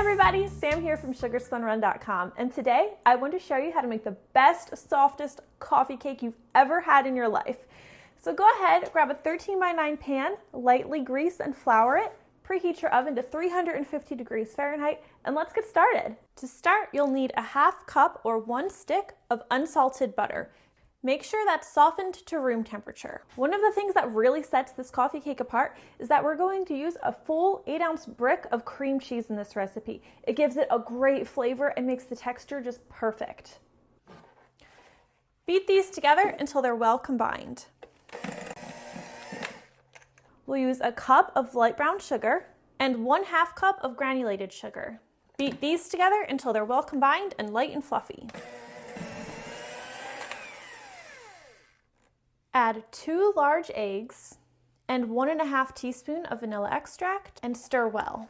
everybody, Sam here from sugarspunrun.com, and today I want to show you how to make the best, softest coffee cake you've ever had in your life. So go ahead, grab a 13x9 pan, lightly grease and flour it, preheat your oven to 350 degrees Fahrenheit, and let's get started. To start, you'll need a half cup or 1 stick of unsalted butter. Make sure that's softened to room temperature. One of the things that really sets this coffee cake apart is that we're going to use a full 8-ounce brick of cream cheese in this recipe. It gives it a great flavor and makes the texture just perfect. Beat these together until they're well combined. We'll use a cup of light brown sugar and 1/2 cup of granulated sugar. Beat these together until they're well combined and light and fluffy. Add 2 large eggs and 1½ teaspoon of vanilla extract and stir well.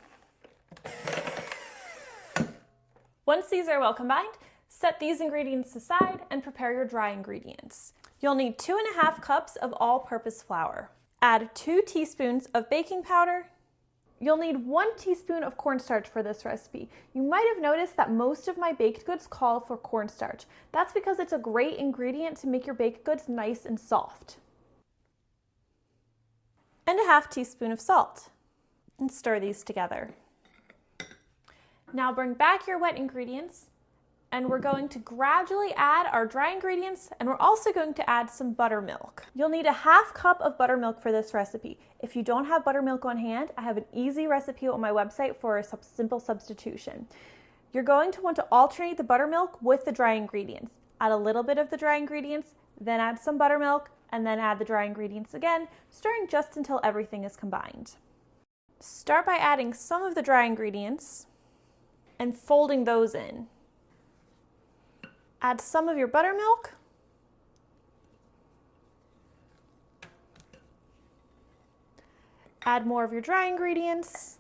Once these are well combined, set these ingredients aside and prepare your dry ingredients. You'll need 2½ cups of all-purpose flour. Add 2 teaspoons of baking powder. You'll need 1 teaspoon of cornstarch for this recipe. You might have noticed that most of my baked goods call for cornstarch. That's because it's a great ingredient to make your baked goods nice and soft. And 1/2 teaspoon of salt. And stir these together. Now bring back your wet ingredients, and we're going to gradually add our dry ingredients, and we're also going to add some buttermilk. You'll need a 1/2 cup of buttermilk for this recipe. If you don't have buttermilk on hand, I have an easy recipe on my website for a simple substitution. You're going to want to alternate the buttermilk with the dry ingredients. Add a little bit of the dry ingredients, then add some buttermilk, and then add the dry ingredients again, stirring just until everything is combined. Start by adding some of the dry ingredients and folding those in. Add some of your buttermilk. Add more of your dry ingredients.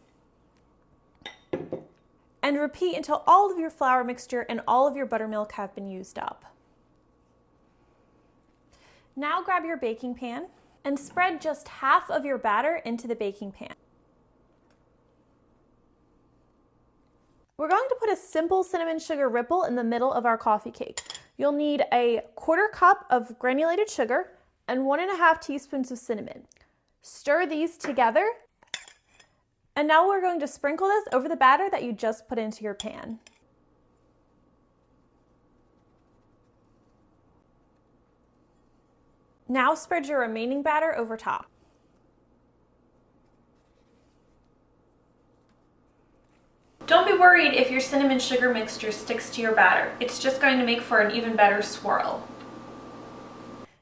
And repeat until all of your flour mixture and all of your buttermilk have been used up. Now grab your baking pan and spread just half of your batter into the baking pan. We're going to put a simple cinnamon sugar ripple in the middle of our coffee cake. You'll need a 1/4 cup of granulated sugar and 1½ teaspoons of cinnamon. Stir these together. And now we're going to sprinkle this over the batter that you just put into your pan. Now spread your remaining batter over top. Don't be worried if your cinnamon sugar mixture sticks to your batter. It's just going to make for an even better swirl.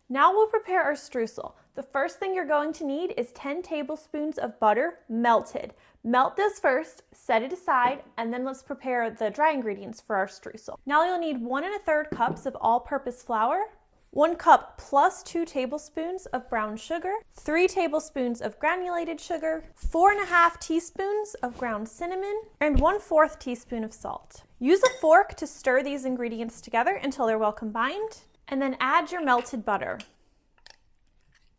Now we'll prepare our streusel. The first thing you're going to need is 10 tablespoons of butter melted. Melt this first, set it aside, and then let's prepare the dry ingredients for our streusel. Now you'll need 1 1/3 cups of all-purpose flour, 1 cup plus 2 tablespoons of brown sugar, 3 tablespoons of granulated sugar, 4½ teaspoons of ground cinnamon, and 1/4 teaspoon of salt. Use a fork to stir these ingredients together until they're well combined, and then add your melted butter.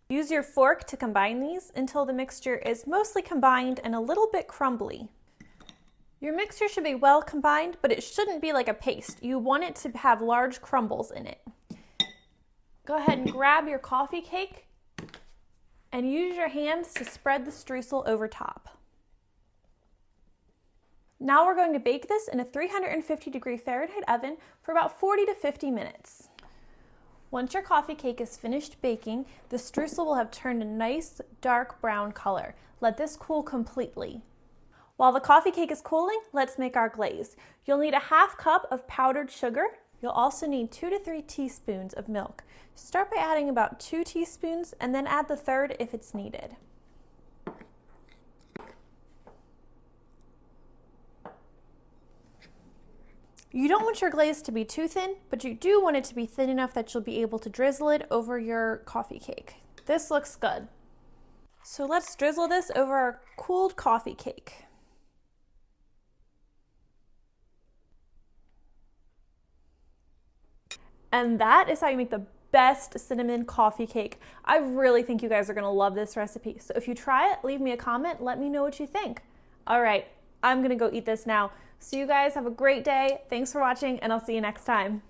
Use your fork to combine these until the mixture is mostly combined and a little bit crumbly. Your mixture should be well combined, but it shouldn't be like a paste. You want it to have large crumbles in it. Go ahead and grab your coffee cake and use your hands to spread the streusel over top. Now we're going to bake this in a 350 degree Fahrenheit oven for about 40 to 50 minutes. Once your coffee cake is finished baking, the streusel will have turned a nice dark brown color. Let this cool completely. While the coffee cake is cooling, let's make our glaze. You'll need a 1/2 cup of powdered sugar. You'll also need 2 to 3 teaspoons of milk. Start by adding about 2 teaspoons and then add the 1/3 if it's needed. You don't want your glaze to be too thin, but you do want it to be thin enough that you'll be able to drizzle it over your coffee cake. This looks good. So let's drizzle this over our cooled coffee cake. And that is how you make the best cinnamon coffee cake. I really think you guys are gonna love this recipe. So if you try it, leave me a comment, let me know what you think. All right, I'm gonna go eat this now. So you guys have a great day. Thanks for watching, and I'll see you next time.